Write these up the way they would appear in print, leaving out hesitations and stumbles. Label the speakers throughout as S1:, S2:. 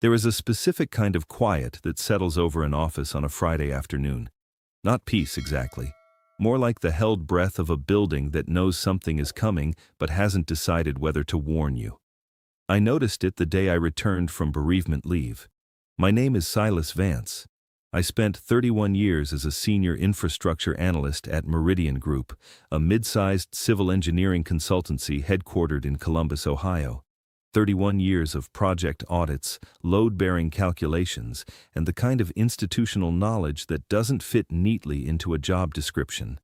S1: There is a specific kind of quiet that settles over an office on a Friday afternoon. Not peace exactly. More like the held breath of a building that knows something is coming but hasn't decided whether to warn you. I noticed it the day I returned from bereavement leave. My name is Silas Vance. I spent 31 years as a senior infrastructure analyst at Meridian Group, a mid-sized civil engineering consultancy headquartered in Columbus, Ohio. 31 years of project audits, load-bearing calculations, and the kind of institutional knowledge that doesn't fit neatly into a job description.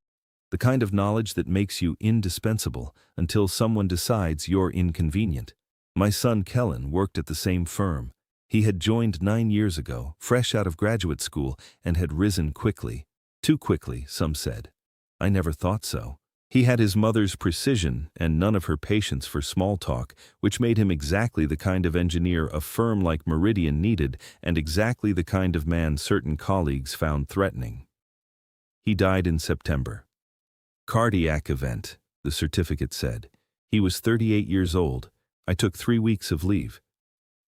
S1: The kind of knowledge that makes you indispensable until someone decides you're inconvenient. My son Kellen worked at the same firm. He had joined 9 years ago, fresh out of graduate school, and had risen quickly. Too quickly, some said. I never thought so. He had his mother's precision and none of her patience for small talk, which made him exactly the kind of engineer a firm like Meridian needed and exactly the kind of man certain colleagues found threatening. He died in September. Cardiac event, the certificate said. He was 38 years old. I took 3 weeks of leave.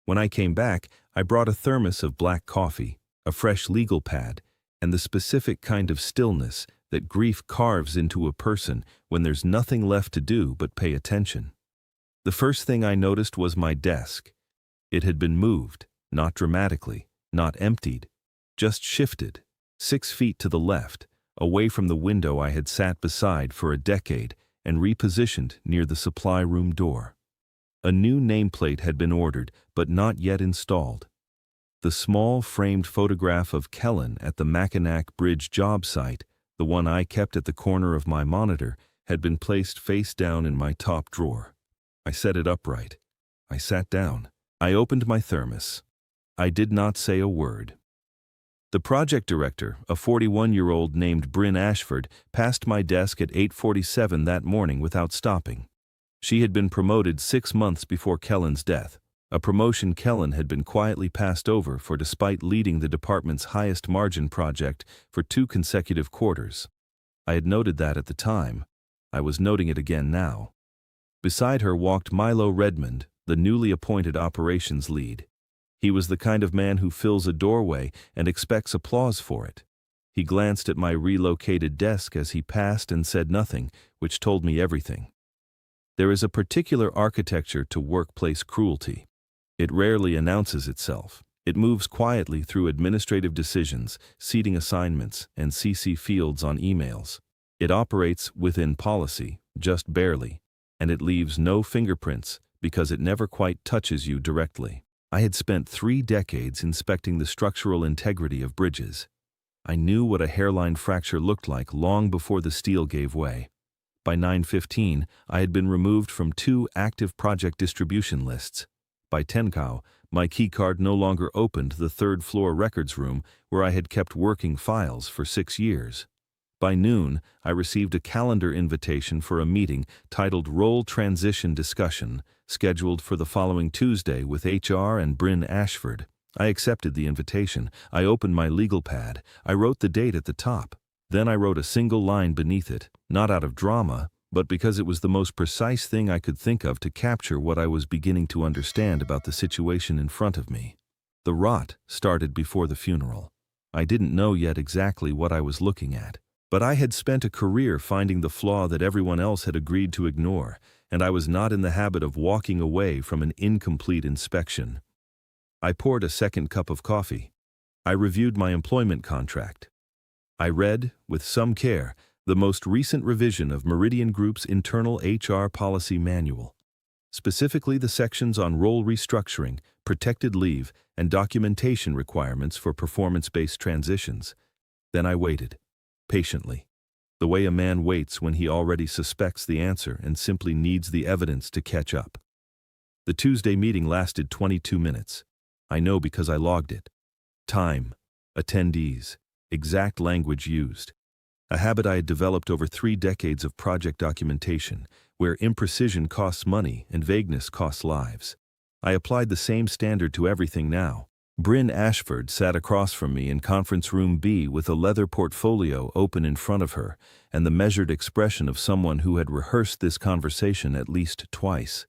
S1: When I came back, I brought a thermos of black coffee, a fresh legal pad, and the specific kind of stillness that grief carves into a person when there's nothing left to do but pay attention. The first thing I noticed was my desk. It had been moved, not dramatically, not emptied, just shifted, 6 feet to the left, away from the window I had sat beside for a decade and repositioned near the supply room door. A new nameplate had been ordered, but not yet installed. The small framed photograph of Kellen at the Mackinac Bridge job site, the one I kept at the corner of my monitor, had been placed face down in my top drawer. I set it upright. I sat down. I opened my thermos. I did not say a word. The project director, a 41-year-old named Bryn Ashford, passed my desk at 8:47 that morning without stopping. She had been promoted 6 months before Kellen's death, a promotion Kellen had been quietly passed over for despite leading the department's highest margin project for 2 consecutive quarters. I had noted that at the time. I was noting it again now. Beside her walked Milo Redmond, the newly appointed operations lead. He was the kind of man who fills a doorway and expects applause for it. He glanced at my relocated desk as he passed and said nothing, which told me everything. There is a particular architecture to workplace cruelty. It rarely announces itself. It moves quietly through administrative decisions, seating assignments, and CC fields on emails. It operates within policy, just barely, and it leaves no fingerprints because it never quite touches you directly. I had spent 3 decades inspecting the structural integrity of bridges. I knew what a hairline fracture looked like long before the steel gave way. By 9:15, I had been removed from 2 active project distribution lists. By 10:00, my keycard no longer opened the 3rd-floor records room where I had kept working files for 6 years. By noon, I received a calendar invitation for a meeting titled Role Transition Discussion, scheduled for the following Tuesday with HR and Bryn Ashford. I accepted the invitation. I opened my legal pad. I wrote the date at the top. Then I wrote a single line beneath it, not out of drama, but because it was the most precise thing I could think of to capture what I was beginning to understand about the situation in front of me. The rot started before the funeral. I didn't know yet exactly what I was looking at, but I had spent a career finding the flaw that everyone else had agreed to ignore, and I was not in the habit of walking away from an incomplete inspection. I poured a second cup of coffee. I reviewed my employment contract. I read, with some care, the most recent revision of Meridian Group's internal HR policy manual, specifically the sections on role restructuring, protected leave, and documentation requirements for performance-based transitions. Then I waited, patiently, the way a man waits when he already suspects the answer and simply needs the evidence to catch up. The Tuesday meeting lasted 22 minutes. I know because I logged it. Time, attendees, exact language used. A habit I had developed over 3 decades of project documentation, where imprecision costs money and vagueness costs lives. I applied the same standard to everything now. Bryn Ashford sat across from me in conference room B with a leather portfolio open in front of her and the measured expression of someone who had rehearsed this conversation at least twice.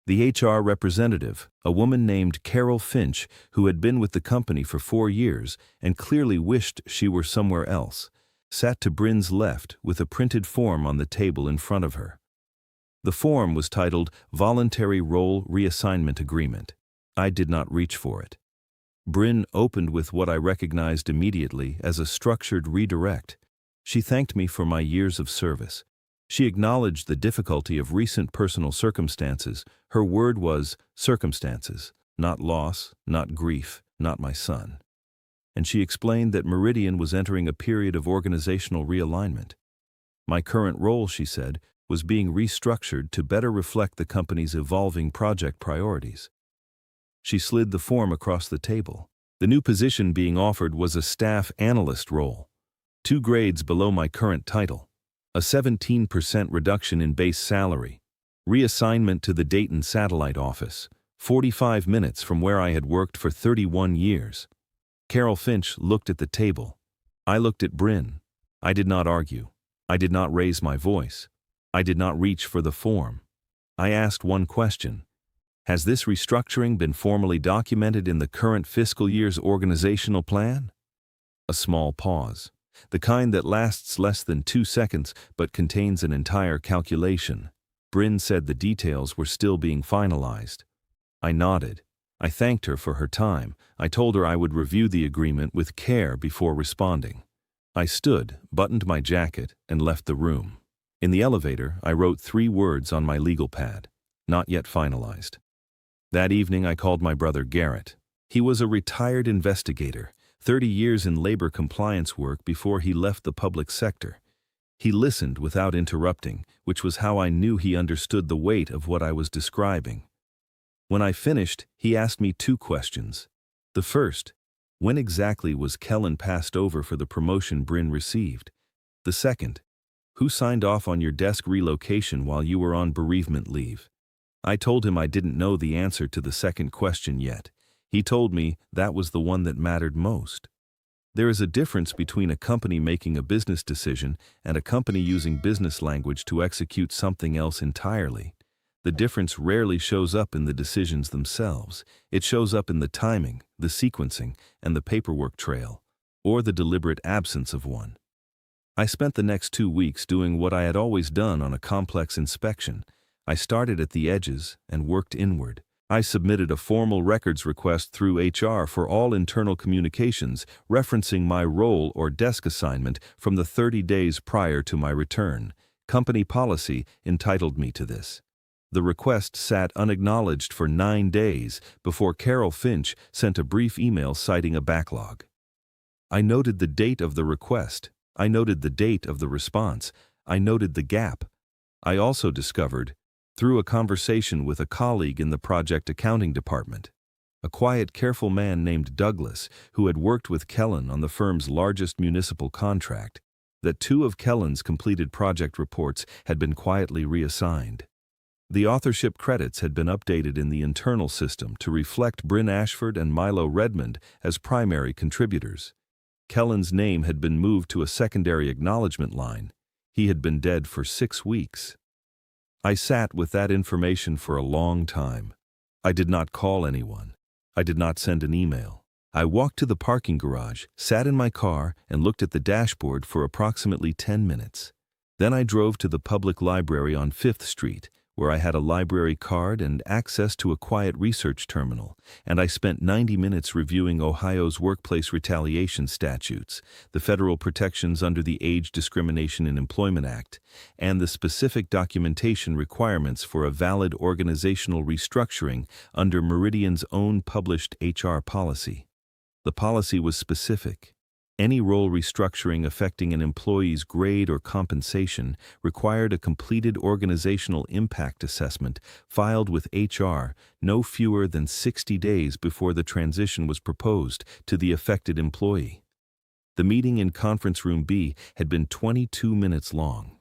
S1: The HR representative, a woman named Carol Finch, who had been with the company for 4 years and clearly wished she were somewhere else, sat to Bryn's left with a printed form on the table in front of her. The form was titled Voluntary Role Reassignment Agreement. I did not reach for it. Bryn opened with what I recognized immediately as a structured redirect. She thanked me for my years of service. She acknowledged the difficulty of recent personal circumstances. Her word was circumstances, not loss, not grief, not my son. And she explained that Meridian was entering a period of organizational realignment. My current role, she said, was being restructured to better reflect the company's evolving project priorities. She slid the form across the table. The new position being offered was a staff analyst role, 2 grades below my current title. A 17% reduction in base salary, reassignment to the Dayton satellite office, 45 minutes from where I had worked for 31 years. Carol Finch looked at the table. I looked at Bryn. I did not argue. I did not raise my voice. I did not reach for the form. I asked one question. Has this restructuring been formally documented in the current fiscal year's organizational plan? A small pause. The kind that lasts less than 2 seconds but contains an entire calculation. Bryn said the details were still being finalized. I nodded. I thanked her for her time. I told her I would review the agreement with care before responding. I stood, buttoned my jacket, and left the room. In the elevator, I wrote 3 words on my legal pad. Not yet finalized. That evening, I called my brother Garrett. He was a retired investigator, 30 years in labor compliance work before he left the public sector. He listened without interrupting, which was how I knew he understood the weight of what I was describing. When I finished, he asked me 2 questions. The first, when exactly was Kellen passed over for the promotion Bryn received? The second, who signed off on your desk relocation while you were on bereavement leave? I told him I didn't know the answer to the second question yet. He told me that was the one that mattered most. There is a difference between a company making a business decision and a company using business language to execute something else entirely. The difference rarely shows up in the decisions themselves. It shows up in the timing, the sequencing, and the paperwork trail, or the deliberate absence of one. I spent the next 2 weeks doing what I had always done on a complex inspection. I started at the edges and worked inward. I submitted a formal records request through HR for all internal communications referencing my role or desk assignment from the 30 days prior to my return. Company policy entitled me to this. The request sat unacknowledged for 9 days before Carol Finch sent a brief email citing a backlog. I noted the date of the request. I noted the date of the response. I noted the gap. I also discovered, through a conversation with a colleague in the project accounting department, a quiet, careful man named Douglas, who had worked with Kellen on the firm's largest municipal contract, that 2 of Kellen's completed project reports had been quietly reassigned. The authorship credits had been updated in the internal system to reflect Bryn Ashford and Milo Redmond as primary contributors. Kellen's name had been moved to a secondary acknowledgement line. He had been dead for 6 weeks. I sat with that information for a long time. I did not call anyone. I did not send an email. I walked to the parking garage, sat in my car, and looked at the dashboard for approximately 10 minutes. Then I drove to the public library on 5th Street, where I had a library card and access to a quiet research terminal, and I spent 90 minutes reviewing Ohio's workplace retaliation statutes, the federal protections under the Age Discrimination in Employment Act, and the specific documentation requirements for a valid organizational restructuring under Meridian's own published HR policy. The policy was specific. Any role restructuring affecting an employee's grade or compensation required a completed organizational impact assessment filed with HR no fewer than 60 days before the transition was proposed to the affected employee. The meeting in Conference Room B had been 22 minutes long.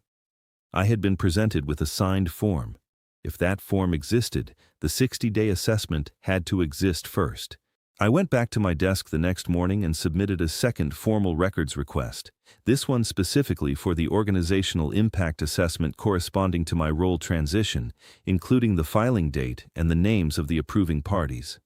S1: I had been presented with a signed form. If that form existed, the 60-day assessment had to exist first. I went back to my desk the next morning and submitted a second formal records request, this one specifically for the organizational impact assessment corresponding to my role transition, including the filing date and the names of the approving parties.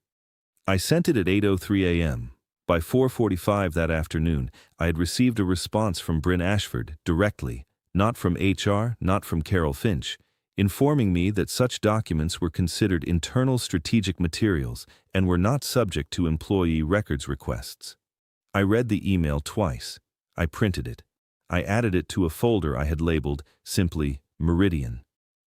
S1: I sent it at 8:03 a.m. By 4:45 that afternoon, I had received a response from Bryn Ashford directly, not from HR, not from Carol Finch, informing me that such documents were considered internal strategic materials and were not subject to employee records requests. I read the email twice. I printed it. I added it to a folder I had labeled simply Meridian.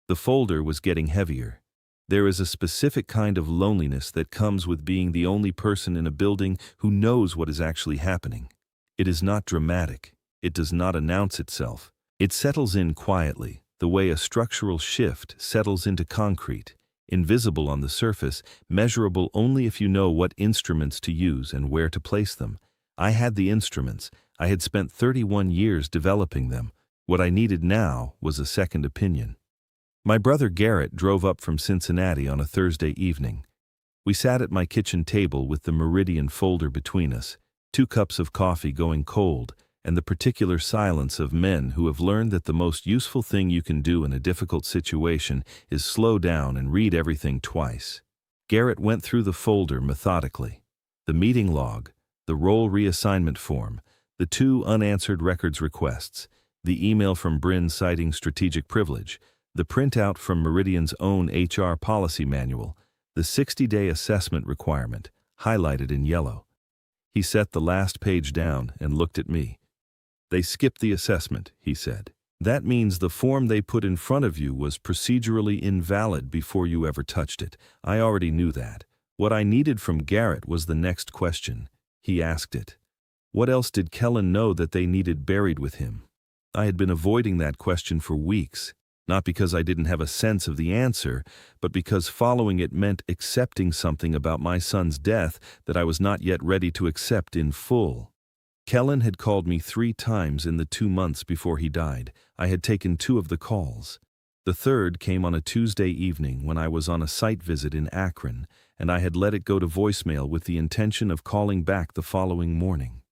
S1: The folder was getting heavier. There is a specific kind of loneliness that comes with being the only person in a building who knows what is actually happening. It is not dramatic. It does not announce itself. It settles in quietly, the way a structural shift settles into concrete, invisible on the surface, measurable only if you know what instruments to use and where to place them. I had the instruments. I had spent 31 years developing them. What I needed now was a second opinion. My brother Garrett drove up from Cincinnati on a Thursday evening. We sat at my kitchen table with the Meridian folder between us, 2 cups of coffee going cold, and the particular silence of men who have learned that the most useful thing you can do in a difficult situation is slow down and read everything twice. Garrett went through the folder methodically. The meeting log, the role reassignment form, the 2 unanswered records requests, the email from Bryn citing strategic privilege, the printout from Meridian's own HR policy manual, the 60-day assessment requirement, highlighted in yellow. He set the last page down and looked at me. "They skipped the assessment," he said. "That means the form they put in front of you was procedurally invalid before you ever touched it. I already knew that. What I needed from Garrett was the next question." He asked it. What else did Kellen know that they needed buried with him? I had been avoiding that question for weeks, not because I didn't have a sense of the answer, but because following it meant accepting something about my son's death that I was not yet ready to accept in full. Kellen had called me 3 times in the 2 months before he died. I had taken 2 of the calls. The third came on a Tuesday evening when I was on a site visit in Akron, and I had let it go to voicemail with the intention of calling back the following morning.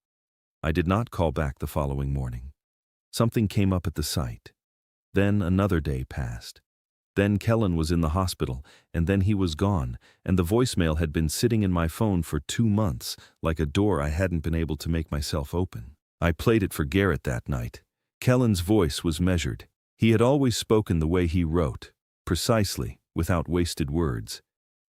S1: I did not call back the following morning. Something came up at the site. Then another day passed. Then Kellen was in the hospital, and then he was gone, and the voicemail had been sitting in my phone for 2 months, like a door I hadn't been able to make myself open. I played it for Garrett that night. Kellen's voice was measured. He had always spoken the way he wrote, precisely, without wasted words.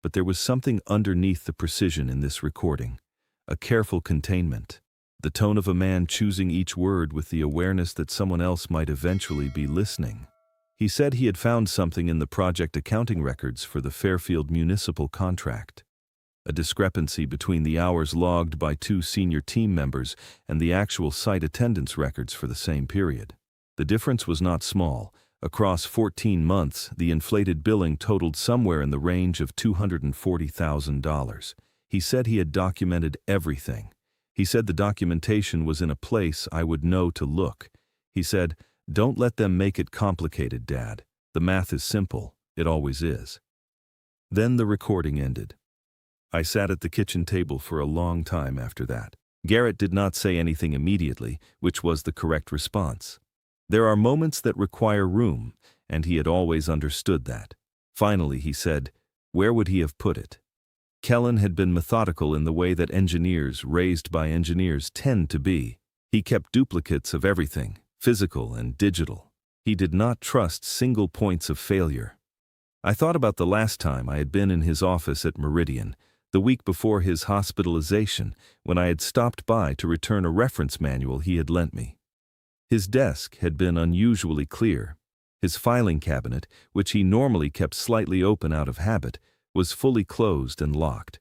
S1: But there was something underneath the precision in this recording, a careful containment. The tone of a man choosing each word with the awareness that someone else might eventually be listening. He said he had found something in the project accounting records for the Fairfield municipal contract. A discrepancy between the hours logged by 2 senior team members and the actual site attendance records for the same period. The difference was not small. Across 14 months, the inflated billing totaled somewhere in the range of $240,000. He said he had documented everything. He said the documentation was in a place I would know to look. He said, "Don't let them make it complicated, Dad. The math is simple. It always is." Then the recording ended. I sat at the kitchen table for a long time after that. Garrett did not say anything immediately, which was the correct response. There are moments that require room, and he had always understood that. Finally, he said, "Where would he have put it?" Kellen had been methodical in the way that engineers raised by engineers tend to be. He kept duplicates of everything, physical and digital. He did not trust single points of failure. I thought about the last time I had been in his office at Meridian, the week before his hospitalization, when I had stopped by to return a reference manual he had lent me. His desk had been unusually clear. His filing cabinet, which he normally kept slightly open out of habit, was fully closed and locked.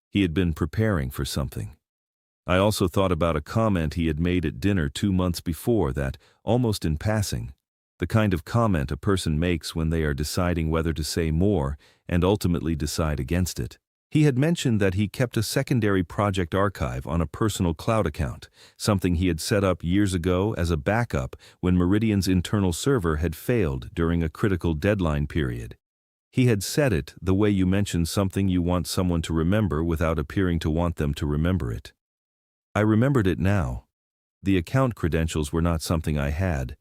S1: He had been preparing for something. I also thought about a comment he had made at dinner 2 months before that, almost in passing, the kind of comment a person makes when they are deciding whether to say more and ultimately decide against it. He had mentioned that he kept a secondary project archive on a personal cloud account, something he had set up years ago as a backup when Meridian's internal server had failed during a critical deadline period. He had said it the way you mention something you want someone to remember without appearing to want them to remember it. I remembered it now. The account credentials were not something I had,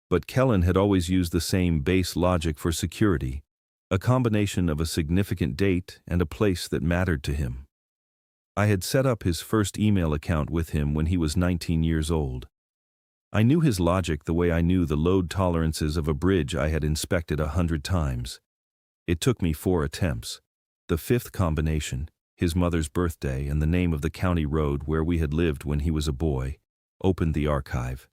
S1: but Kellen had always used the same base logic for security, a combination of a significant date and a place that mattered to him. I had set up his first email account with him when he was 19 years old. I knew his logic the way I knew the load tolerances of a bridge I had inspected 100 times. It took me 4 attempts. The 5th combination, his mother's birthday and the name of the county road where we had lived when he was a boy, opened the archive.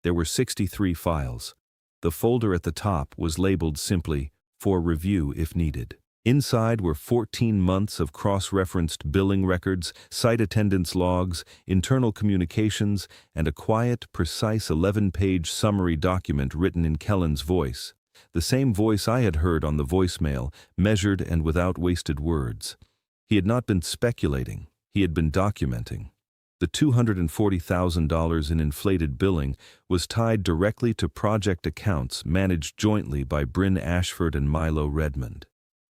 S1: There were 63 files. The folder at the top was labeled simply, "For review if needed." Inside were 14 months of cross-referenced billing records, site attendance logs, internal communications, and a quiet, precise 11-page summary document written in Kellen's voice. The same voice I had heard on the voicemail, measured and without wasted words. He had not been speculating, he had been documenting. The $240,000 in inflated billing was tied directly to project accounts managed jointly by Bryn Ashford and Milo Redmond.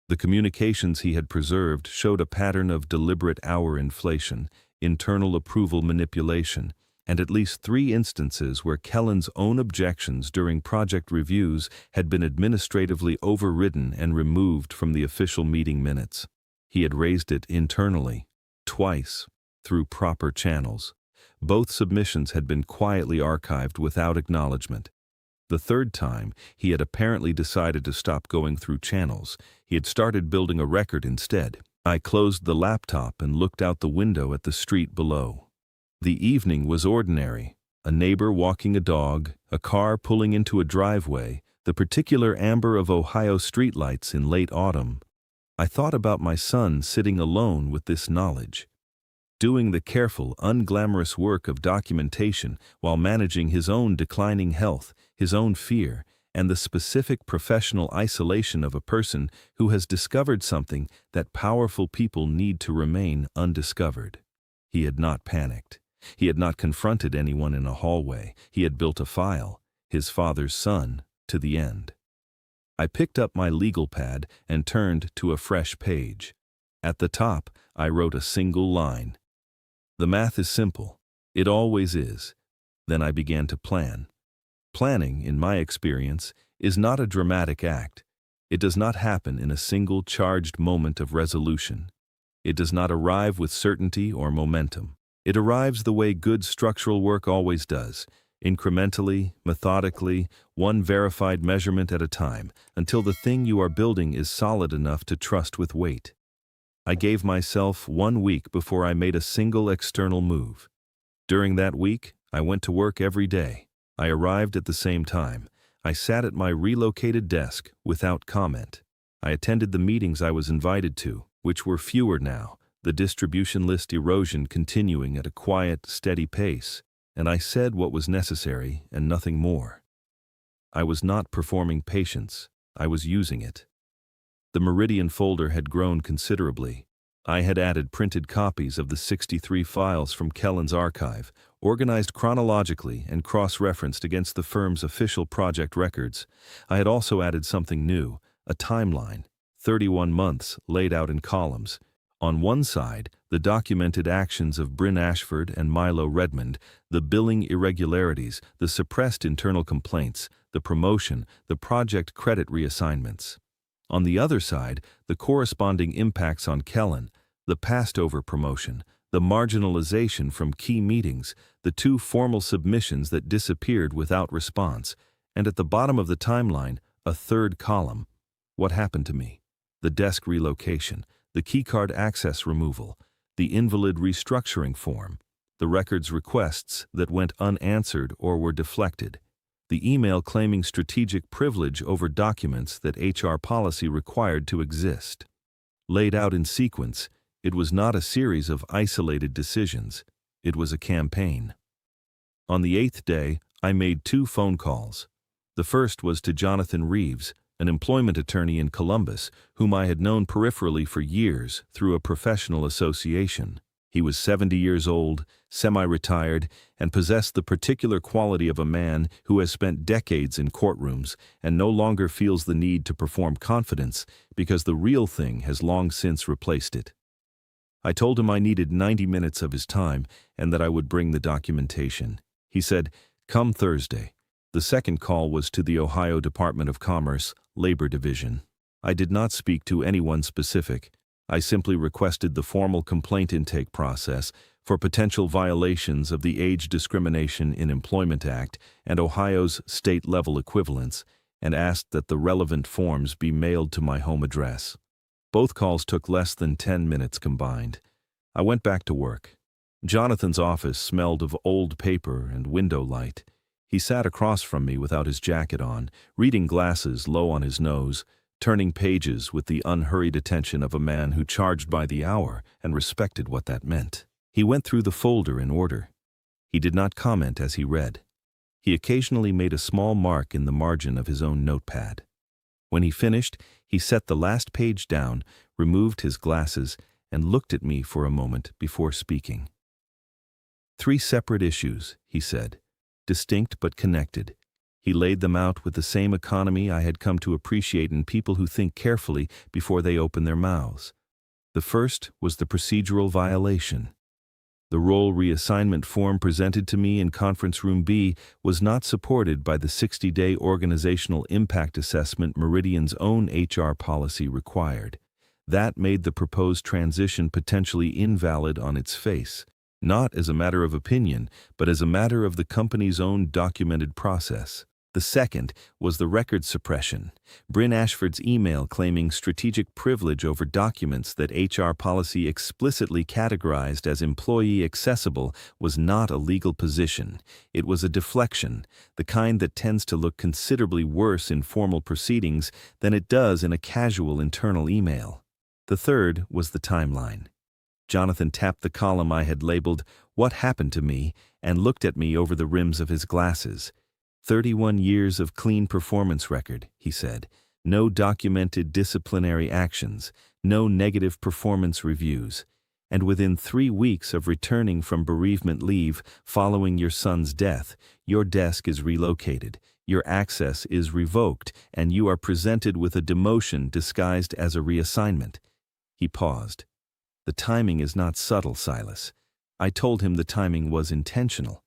S1: The communications he had preserved showed a pattern of deliberate hour inflation, internal approval manipulation, and at least 3 instances where Kellen's own objections during project reviews had been administratively overridden and removed from the official meeting minutes. He had raised it internally, twice, through proper channels. Both submissions had been quietly archived without acknowledgement. The 3rd time, he had apparently decided to stop going through channels. He had started building a record instead. I closed the laptop and looked out the window at the street below. The evening was ordinary. A neighbor walking a dog, a car pulling into a driveway, the particular amber of Ohio streetlights in late autumn. I thought about my son sitting alone with this knowledge, doing the careful, unglamorous work of documentation while managing his own declining health, his own fear, and the specific professional isolation of a person who has discovered something that powerful people need to remain undiscovered. He had not panicked. He had not confronted anyone in a hallway. He had built a file, his father's son, to the end. I picked up my legal pad and turned to a fresh page. At the top, I wrote a single line. The math is simple. It always is. Then I began to plan. Planning, in my experience, is not a dramatic act. It does not happen in a single charged moment of resolution. It does not arrive with certainty or momentum. It arrives the way good structural work always does, incrementally, methodically, one verified measurement at a time, until the thing you are building is solid enough to trust with weight. I gave myself 1 week before I made a single external move. During that week, I went to work every day. I arrived at the same time. I sat at my relocated desk without comment. I attended the meetings I was invited to, which were fewer now, the distribution list erosion continuing at a quiet, steady pace, and I said what was necessary and nothing more. I was not performing patience, I was using it. The Meridian folder had grown considerably. I had added printed copies of the 63 files from Kellen's archive, organized chronologically and cross-referenced against the firm's official project records. I had also added something new, a timeline, 31 months laid out in columns. On one side, the documented actions of Bryn Ashford and Milo Redmond, the billing irregularities, the suppressed internal complaints, the promotion, the project credit reassignments. On the other side, the corresponding impacts on Kellen, the passed-over promotion, the marginalization from key meetings, the 2 formal submissions that disappeared without response, and at the bottom of the timeline, a 3rd column. What happened to me? The desk relocation, the keycard access removal, the invalid restructuring form, the records requests that went unanswered or were deflected, the email claiming strategic privilege over documents that HR policy required to exist. Laid out in sequence, it was not a series of isolated decisions. It was a campaign. On the 8th day, I made 2 phone calls. The first was to Jonathan Reeves, an employment attorney in Columbus, whom I had known peripherally for years through a professional association. He was 70 years old, semi-retired, and possessed the particular quality of a man who has spent decades in courtrooms and no longer feels the need to perform confidence because the real thing has long since replaced it. I told him I needed 90 minutes of his time and that I would bring the documentation. He said, "Come Thursday." The second call was to the Ohio Department of Commerce, Labor Division. I did not speak to anyone specific. I simply requested the formal complaint intake process for potential violations of the Age Discrimination in Employment Act and Ohio's state-level equivalents, and asked that the relevant forms be mailed to my home address. Both calls took less than 10 minutes combined. I went back to work. Jonathan's office smelled of old paper and window light. He sat across from me without his jacket on, reading glasses low on his nose, turning pages with the unhurried attention of a man who charged by the hour and respected what that meant. He went through the folder in order. He did not comment as he read. He occasionally made a small mark in the margin of his own notepad. When he finished, he set the last page down, removed his glasses, and looked at me for a moment before speaking. "3 separate issues," he said, "distinct but connected." He laid them out with the same economy I had come to appreciate in people who think carefully before they open their mouths. The first was the procedural violation. The role reassignment form presented to me in Conference Room B was not supported by the 60-day organizational impact assessment Meridian's own HR policy required. That made the proposed transition potentially invalid on its face, not as a matter of opinion, but as a matter of the company's own documented process. The second was the record suppression. Bryn Ashford's email claiming strategic privilege over documents that HR policy explicitly categorized as employee accessible was not a legal position. It was a deflection, the kind that tends to look considerably worse in formal proceedings than it does in a casual internal email. The third was the timeline. Jonathan tapped the column I had labeled, "What Happened to Me?" and looked at me over the rims of his glasses. 31 years of clean performance record, he said. No documented disciplinary actions, no negative performance reviews. And within 3 weeks of returning from bereavement leave following your son's death, your desk is relocated, your access is revoked, and you are presented with a demotion disguised as a reassignment. He paused. The timing is not subtle, Silas. I told him the timing was intentional,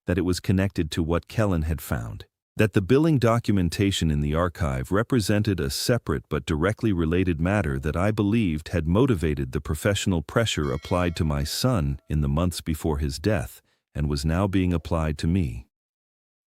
S1: that it was connected to what Kellen had found, that the billing documentation in the archive represented a separate but directly related matter that I believed had motivated the professional pressure applied to my son in the months before his death and was now being applied to me.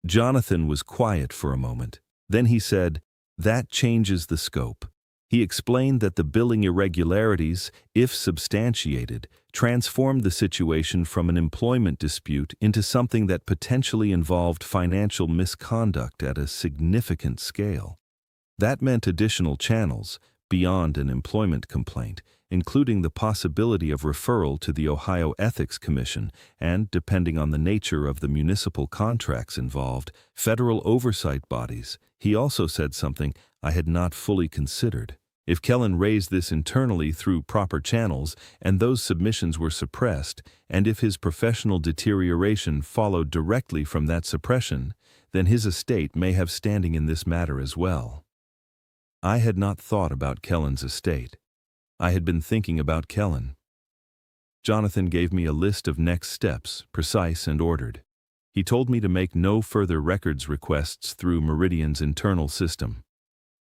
S1: Jonathan was quiet for a moment. Then he said, "That changes the scope." He explained that the billing irregularities, if substantiated, transformed the situation from an employment dispute into something that potentially involved financial misconduct at a significant scale. That meant additional channels, beyond an employment complaint, including the possibility of referral to the Ohio Ethics Commission and, depending on the nature of the municipal contracts involved, federal oversight bodies. He also said something I had not fully considered. If Kellen raised this internally through proper channels and those submissions were suppressed, and if his professional deterioration followed directly from that suppression, then his estate may have standing in this matter as well. I had not thought about Kellen's estate. I had been thinking about Kellen. Jonathan gave me a list of next steps, precise and ordered. He told me to make no further records requests through Meridian's internal system.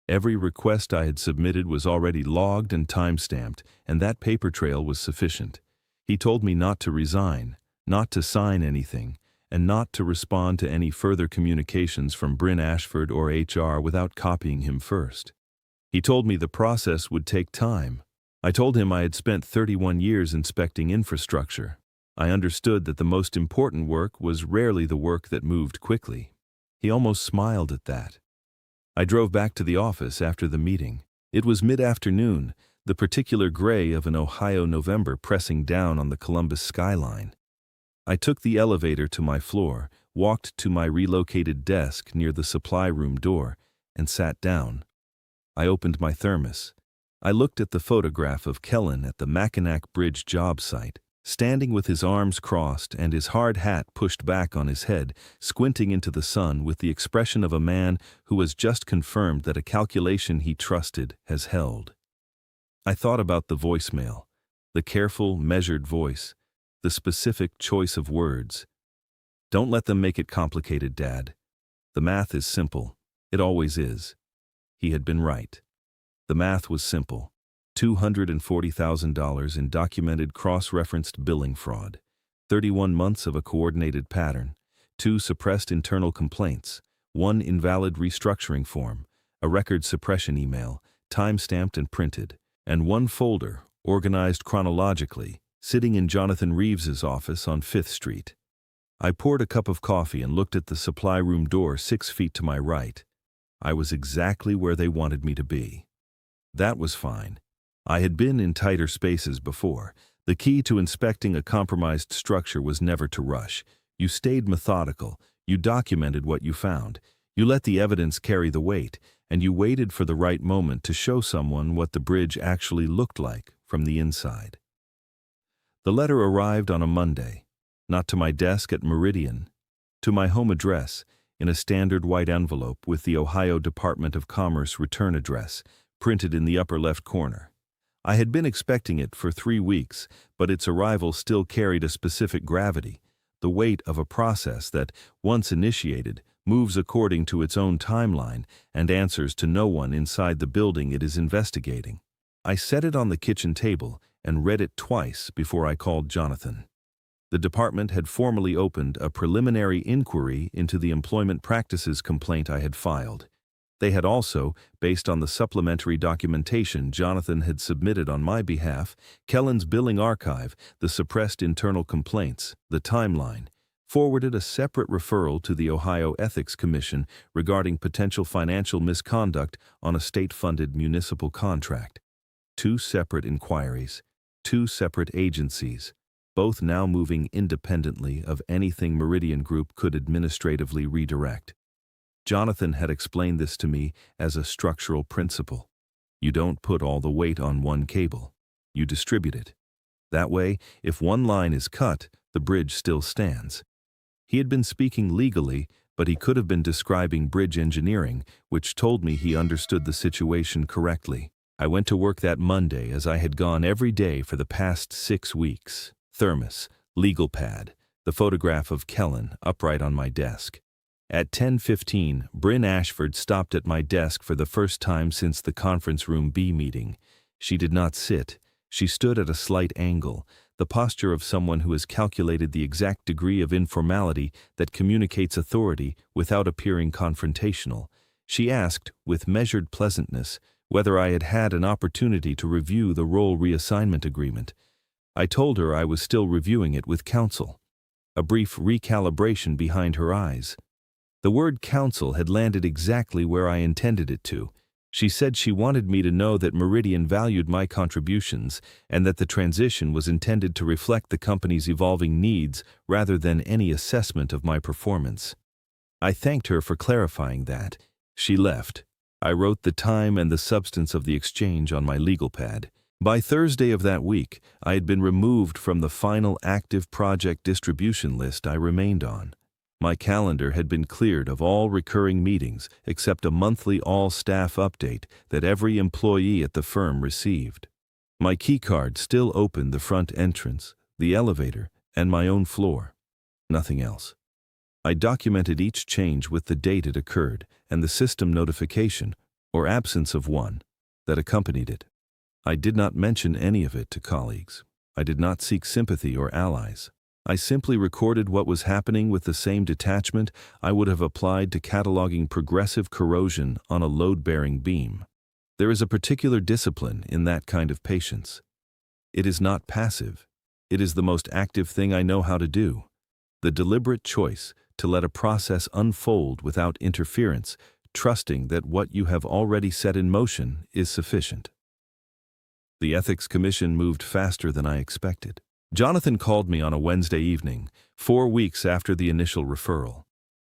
S1: Every request I had submitted was already logged and time-stamped, and that paper trail was sufficient. He told me not to resign, not to sign anything, and not to respond to any further communications from Bryn Ashford or HR without copying him first. He told me the process would take time. I told him I had spent 31 years inspecting infrastructure. I understood that the most important work was rarely the work that moved quickly. He almost smiled at that. I drove back to the office after the meeting. It was mid-afternoon, the particular gray of an Ohio November pressing down on the Columbus skyline. I took the elevator to my floor, walked to my relocated desk near the supply room door, and sat down. I opened my thermos. I looked at the photograph of Kellen at the Mackinac Bridge job site, standing with his arms crossed and his hard hat pushed back on his head, squinting into the sun with the expression of a man who has just confirmed that a calculation he trusted has held. I thought about the voicemail, the careful, measured voice, the specific choice of words. Don't let them make it complicated, Dad. The math is simple. It always is. He had been right. The math was simple. $240,000 in documented cross-referenced billing fraud, 31 months of a coordinated pattern, 2 suppressed internal complaints, 1 invalid restructuring form, a record suppression email, time-stamped and printed, and 1 folder, organized chronologically, sitting in Jonathan Reeves's office on 5th Street. I poured a cup of coffee and looked at the supply room door 6 feet to my right. I was exactly where they wanted me to be. That was fine. I had been in tighter spaces before. The key to inspecting a compromised structure was never to rush. You stayed methodical. You documented what you found. You let the evidence carry the weight, and you waited for the right moment to show someone what the bridge actually looked like from the inside. The letter arrived on a Monday, not to my desk at Meridian, to my home address, in a standard white envelope with the Ohio Department of Commerce return address, printed in the upper left corner. I had been expecting it for 3 weeks, but its arrival still carried a specific gravity, the weight of a process that, once initiated, moves according to its own timeline and answers to no one inside the building it is investigating. I set it on the kitchen table and read it twice before I called Jonathan. The department had formally opened a preliminary inquiry into the employment practices complaint I had filed. They had also, based on the supplementary documentation Jonathan had submitted on my behalf, Kellen's billing archive, the suppressed internal complaints, the timeline, forwarded a separate referral to the Ohio Ethics Commission regarding potential financial misconduct on a state-funded municipal contract. 2 separate inquiries, 2 separate agencies, both now moving independently of anything Meridian Group could administratively redirect. Jonathan had explained this to me as a structural principle. You don't put all the weight on one cable. You distribute it. That way, if one line is cut, the bridge still stands. He had been speaking legally, but he could have been describing bridge engineering, which told me he understood the situation correctly. I went to work that Monday as I had gone every day for the past 6 weeks. Thermos, legal pad, the photograph of Kellen upright on my desk. At 10:15, Bryn Ashford stopped at my desk for the first time since the conference room B meeting. She did not sit. She stood at a slight angle, the posture of someone who has calculated the exact degree of informality that communicates authority without appearing confrontational. She asked, with measured pleasantness, whether I had had an opportunity to review the role reassignment agreement. I told her I was still reviewing it with counsel. A brief recalibration behind her eyes. The word counsel had landed exactly where I intended it to. She said she wanted me to know that Meridian valued my contributions and that the transition was intended to reflect the company's evolving needs rather than any assessment of my performance. I thanked her for clarifying that. She left. I wrote the time and the substance of the exchange on my legal pad. By Thursday of that week, I had been removed from the final active project distribution list I remained on. My calendar had been cleared of all recurring meetings except a monthly all-staff update that every employee at the firm received. My keycard still opened the front entrance, the elevator, and my own floor. Nothing else. I documented each change with the date it occurred and the system notification, or absence of one, that accompanied it. I did not mention any of it to colleagues. I did not seek sympathy or allies. I simply recorded what was happening with the same detachment I would have applied to cataloging progressive corrosion on a load-bearing beam. There is a particular discipline in that kind of patience. It is not passive. It is the most active thing I know how to do. The deliberate choice to let a process unfold without interference, trusting that what you have already set in motion is sufficient. The Ethics Commission moved faster than I expected. Jonathan called me on a Wednesday evening, 4 weeks after the initial referral.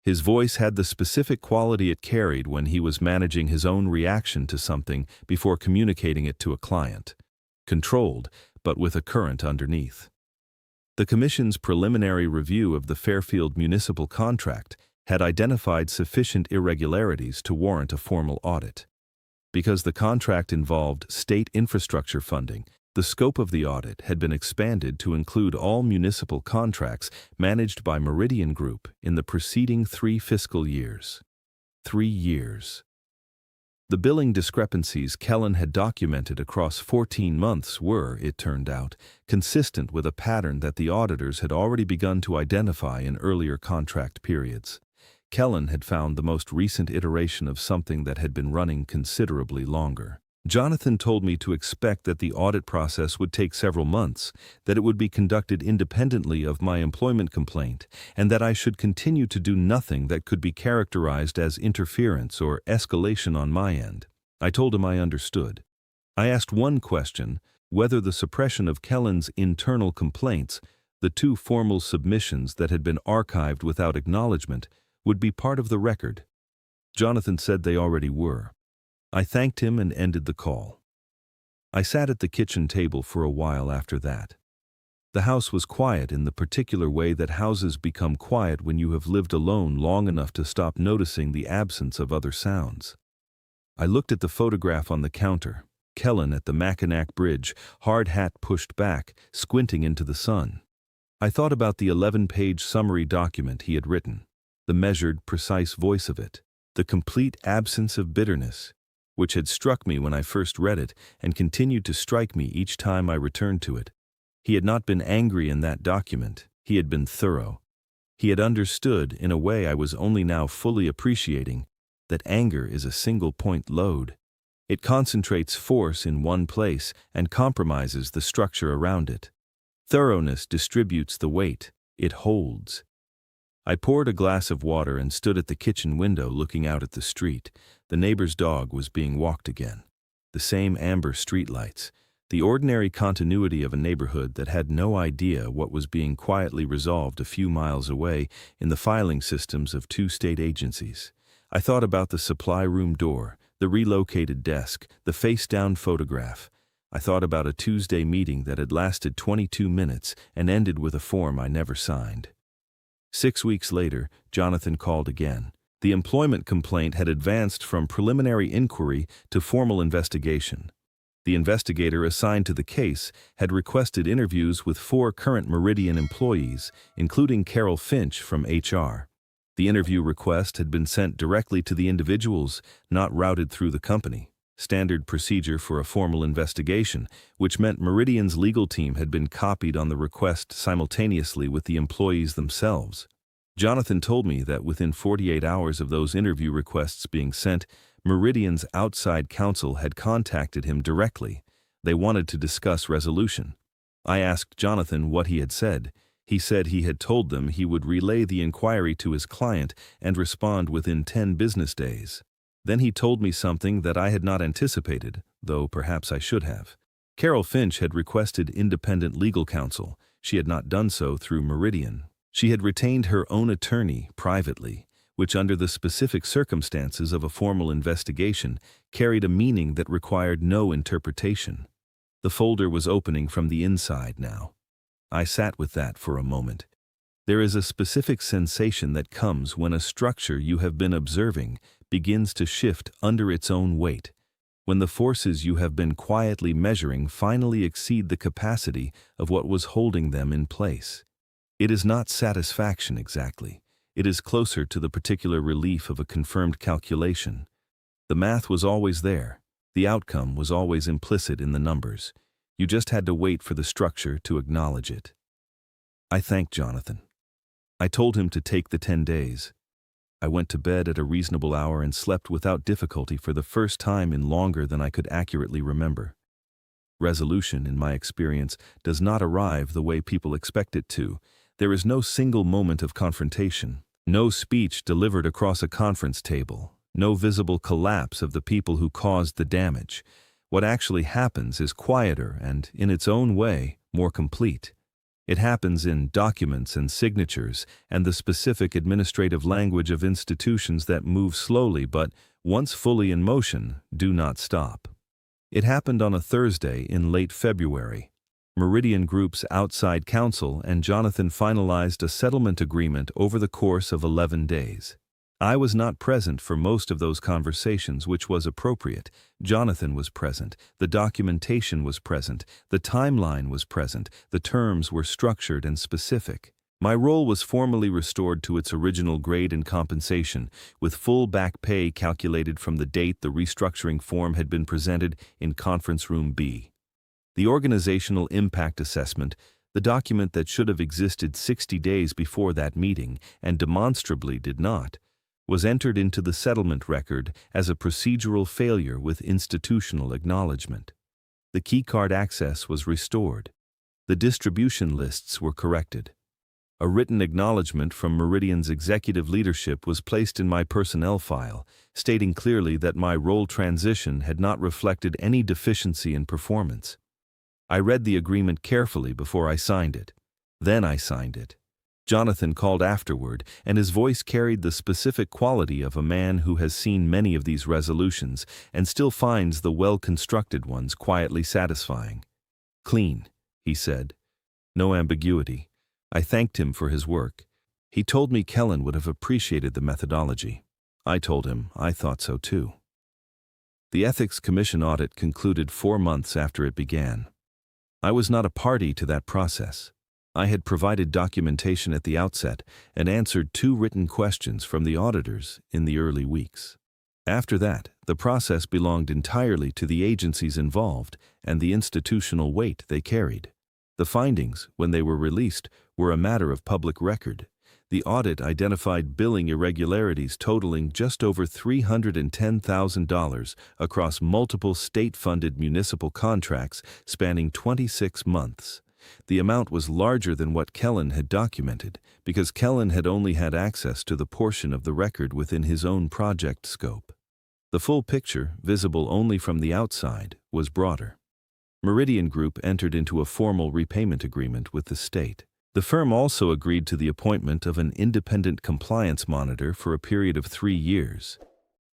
S1: His voice had the specific quality it carried when he was managing his own reaction to something before communicating it to a client. Controlled, but with a current underneath. The Commission's preliminary review of the Fairfield municipal contract had identified sufficient irregularities to warrant a formal audit. Because the contract involved state infrastructure funding, the scope of the audit had been expanded to include all municipal contracts managed by Meridian Group in the preceding 3 fiscal years. 3 years. The billing discrepancies Kellen had documented across 14 months were, it turned out, consistent with a pattern that the auditors had already begun to identify in earlier contract periods. Kellen had found the most recent iteration of something that had been running considerably longer. Jonathan told me to expect that the audit process would take several months, that it would be conducted independently of my employment complaint, and that I should continue to do nothing that could be characterized as interference or escalation on my end. I told him I understood. I asked one question, whether the suppression of Kellen's internal complaints, the 2 formal submissions that had been archived without acknowledgement, would be part of the record. Jonathan said they already were. I thanked him and ended the call. I sat at the kitchen table for a while after that. The house was quiet in the particular way that houses become quiet when you have lived alone long enough to stop noticing the absence of other sounds. I looked at the photograph on the counter, Kellen at the Mackinac Bridge, hard hat pushed back, squinting into the sun. I thought about the 11-page summary document he had written, the measured, precise voice of it, the complete absence of bitterness, which had struck me when I first read it and continued to strike me each time I returned to it. He had not been angry in that document, he had been thorough. He had understood, in a way I was only now fully appreciating, that anger is a single-point load. It concentrates force in one place and compromises the structure around it. Thoroughness distributes the weight, it holds. I poured a glass of water and stood at the kitchen window looking out at the street. The neighbor's dog was being walked again. The same amber streetlights, the ordinary continuity of a neighborhood that had no idea what was being quietly resolved a few miles away in the filing systems of 2 state agencies. I thought about the supply room door, the relocated desk, the face-down photograph. I thought about a Tuesday meeting that had lasted 22 minutes and ended with a form I never signed. 6 weeks later, Jonathan called again. The employment complaint had advanced from preliminary inquiry to formal investigation. The investigator assigned to the case had requested interviews with 4 current Meridian employees, including Carol Finch from HR. The interview request had been sent directly to the individuals, not routed through the company. Standard procedure for a formal investigation, which meant Meridian's legal team had been copied on the request simultaneously with the employees themselves. Jonathan told me that within 48 hours of those interview requests being sent, Meridian's outside counsel had contacted him directly. They wanted to discuss resolution. I asked Jonathan what he had said. He said he had told them he would relay the inquiry to his client and respond within 10 business days. Then he told me something that I had not anticipated, though perhaps I should have. Carol Finch had requested independent legal counsel. She had not done so through Meridian. She had retained her own attorney privately, which under the specific circumstances of a formal investigation carried a meaning that required no interpretation. The folder was opening from the inside now. I sat with that for a moment. There is a specific sensation that comes when a structure you have been observing begins to shift under its own weight, when the forces you have been quietly measuring finally exceed the capacity of what was holding them in place. It is not satisfaction exactly. It is closer to the particular relief of a confirmed calculation. The math was always there. The outcome was always implicit in the numbers. You just had to wait for the structure to acknowledge it. I thanked Jonathan. I told him to take the 10 days. I went to bed at a reasonable hour and slept without difficulty for the first time in longer than I could accurately remember. Resolution, in my experience, does not arrive the way people expect it to. There is no single moment of confrontation, no speech delivered across a conference table, no visible collapse of the people who caused the damage. What actually happens is quieter and, in its own way, more complete. It happens in documents and signatures and the specific administrative language of institutions that move slowly but, once fully in motion, do not stop. It happened on a Thursday in late February. Meridian Group's outside counsel and Jonathan finalized a settlement agreement over the course of 11 days. I was not present for most of those conversations, which was appropriate. Jonathan was present, the documentation was present, the timeline was present, the terms were structured and specific. My role was formally restored to its original grade and compensation, with full back pay calculated from the date the restructuring form had been presented in Conference Room B. The Organizational Impact Assessment, the document that should have existed 60 days before that meeting and demonstrably did not, was entered into the settlement record as a procedural failure with institutional acknowledgement. The keycard access was restored. The distribution lists were corrected. A written acknowledgement from Meridian's executive leadership was placed in my personnel file, stating clearly that my role transition had not reflected any deficiency in performance. I read the agreement carefully before I signed it. Then I signed it. Jonathan called afterward, and his voice carried the specific quality of a man who has seen many of these resolutions and still finds the well-constructed ones quietly satisfying. "Clean," he said. No ambiguity. I thanked him for his work. He told me Kellen would have appreciated the methodology. I told him I thought so too. The Ethics Commission audit concluded 4 months after it began. I was not a party to that process. I had provided documentation at the outset and answered 2 written questions from the auditors in the early weeks. After that, the process belonged entirely to the agencies involved and the institutional weight they carried. The findings, when they were released, were a matter of public record. The audit identified billing irregularities totaling just over $310,000 across multiple state-funded municipal contracts spanning 26 months. The amount was larger than what Kellen had documented, because Kellen had only had access to the portion of the record within his own project scope. The full picture, visible only from the outside, was broader. Meridian Group entered into a formal repayment agreement with the state. The firm also agreed to the appointment of an independent compliance monitor for a period of 3 years.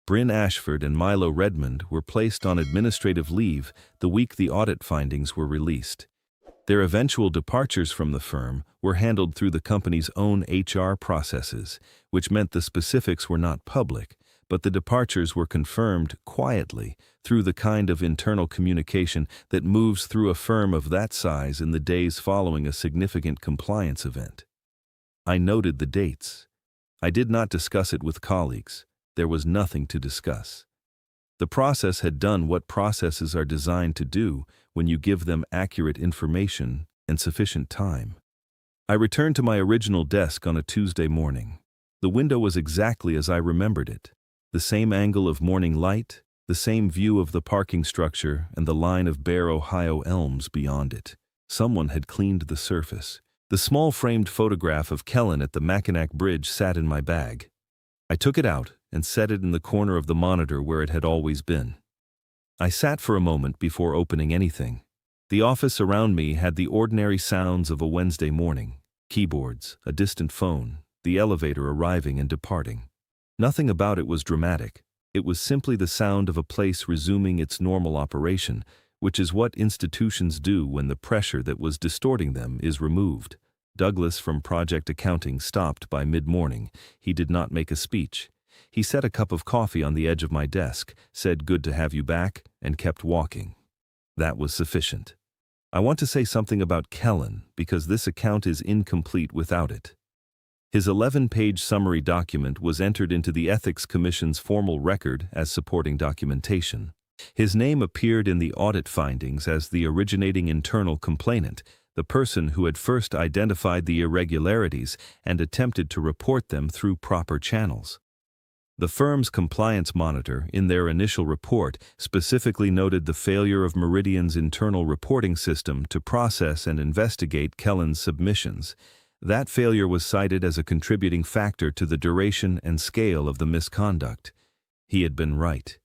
S1: Bryn Ashford and Milo Redmond were placed on administrative leave the week the audit findings were released. Their eventual departures from the firm were handled through the company's own HR processes, which meant the specifics were not public, but the departures were confirmed quietly through the kind of internal communication that moves through a firm of that size in the days following a significant compliance event. I noted the dates. I did not discuss it with colleagues. There was nothing to discuss. The process had done what processes are designed to do when you give them accurate information and sufficient time. I returned to my original desk on a Tuesday morning. The window was exactly as I remembered it. The same angle of morning light, the same view of the parking structure and the line of bare Ohio elms beyond it. Someone had cleaned the surface. The small framed photograph of Kellen at the Mackinac Bridge sat in my bag. I took it out and set it in the corner of the monitor where it had always been. I sat for a moment before opening anything. The office around me had the ordinary sounds of a Wednesday morning: keyboards, a distant phone, the elevator arriving and departing. Nothing about it was dramatic. It was simply the sound of a place resuming its normal operation, which is what institutions do when the pressure that was distorting them is removed. Douglas from Project Accounting stopped by mid-morning. He did not make a speech. He set a cup of coffee on the edge of my desk, said "Good to have you back," and kept walking. That was sufficient. I want to say something about Kellen because this account is incomplete without it. His 11-page summary document was entered into the Ethics Commission's formal record as supporting documentation. His name appeared in the audit findings as the originating internal complainant, the person who had first identified the irregularities and attempted to report them through proper channels. The firm's compliance monitor, in their initial report, specifically noted the failure of Meridian's internal reporting system to process and investigate Kellen's submissions. That failure was cited as a contributing factor to the duration and scale of the misconduct. He had been right.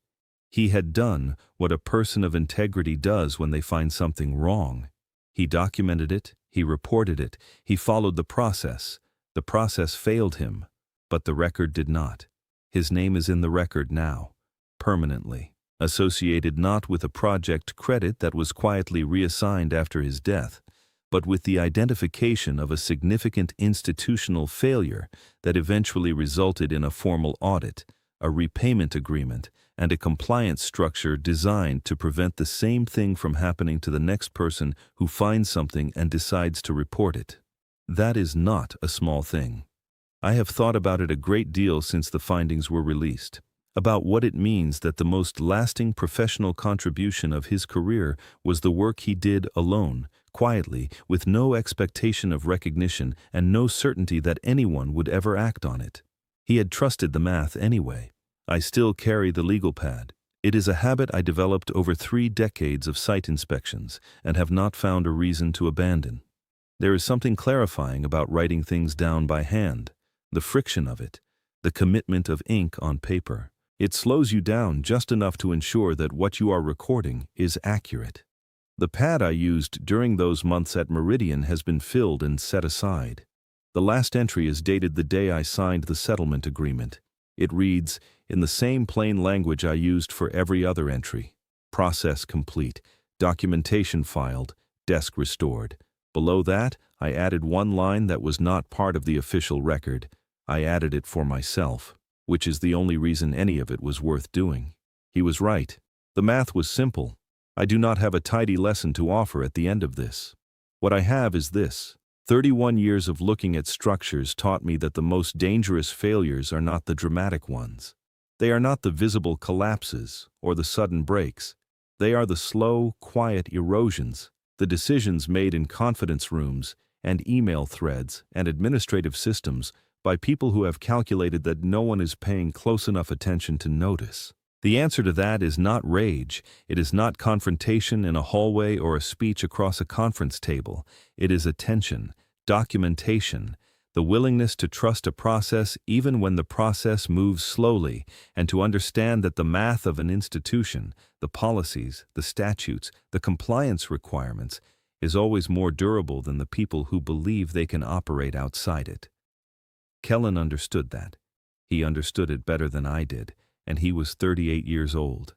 S1: He had done what a person of integrity does when they find something wrong. He documented it, he reported it, he followed the process. The process failed him, but the record did not. His name is in the record now, permanently, associated not with a project credit that was quietly reassigned after his death, but with the identification of a significant institutional failure that eventually resulted in a formal audit, a repayment agreement, and a compliance structure designed to prevent the same thing from happening to the next person who finds something and decides to report it. That is not a small thing. I have thought about it a great deal since the findings were released, about what it means that the most lasting professional contribution of his career was the work he did alone, quietly, with no expectation of recognition and no certainty that anyone would ever act on it. He had trusted the math anyway. I still carry the legal pad. It is a habit I developed over 3 decades of site inspections and have not found a reason to abandon. There is something clarifying about writing things down by hand, the friction of it, the commitment of ink on paper. It slows you down just enough to ensure that what you are recording is accurate. The pad I used during those months at Meridian has been filled and set aside. The last entry is dated the day I signed the settlement agreement. It reads, in the same plain language I used for every other entry: process complete, documentation filed, desk restored. Below that, I added one line that was not part of the official record. I added it for myself, which is the only reason any of it was worth doing. He was right. The math was simple. I do not have a tidy lesson to offer at the end of this. What I have is this. 31 years of looking at structures taught me that the most dangerous failures are not the dramatic ones. They are not the visible collapses or the sudden breaks. They are the slow, quiet erosions, the decisions made in confidence rooms and email threads and administrative systems by people who have calculated that no one is paying close enough attention to notice. The answer to that is not rage. It is not confrontation in a hallway or a speech across a conference table. It is attention, documentation, the willingness to trust a process even when the process moves slowly, and to understand that the math of an institution, the policies, the statutes, the compliance requirements, is always more durable than the people who believe they can operate outside it. Kellen understood that. He understood it better than I did, and he was 38 years old.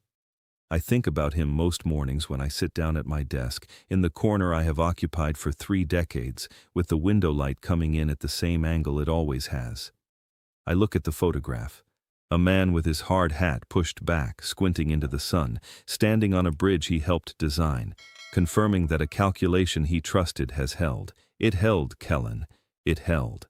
S1: I think about him most mornings when I sit down at my desk, in the corner I have occupied for 3 decades, with the window light coming in at the same angle it always has. I look at the photograph. A man with his hard hat pushed back, squinting into the sun, standing on a bridge he helped design, confirming that a calculation he trusted has held. It held, Kellen. It held.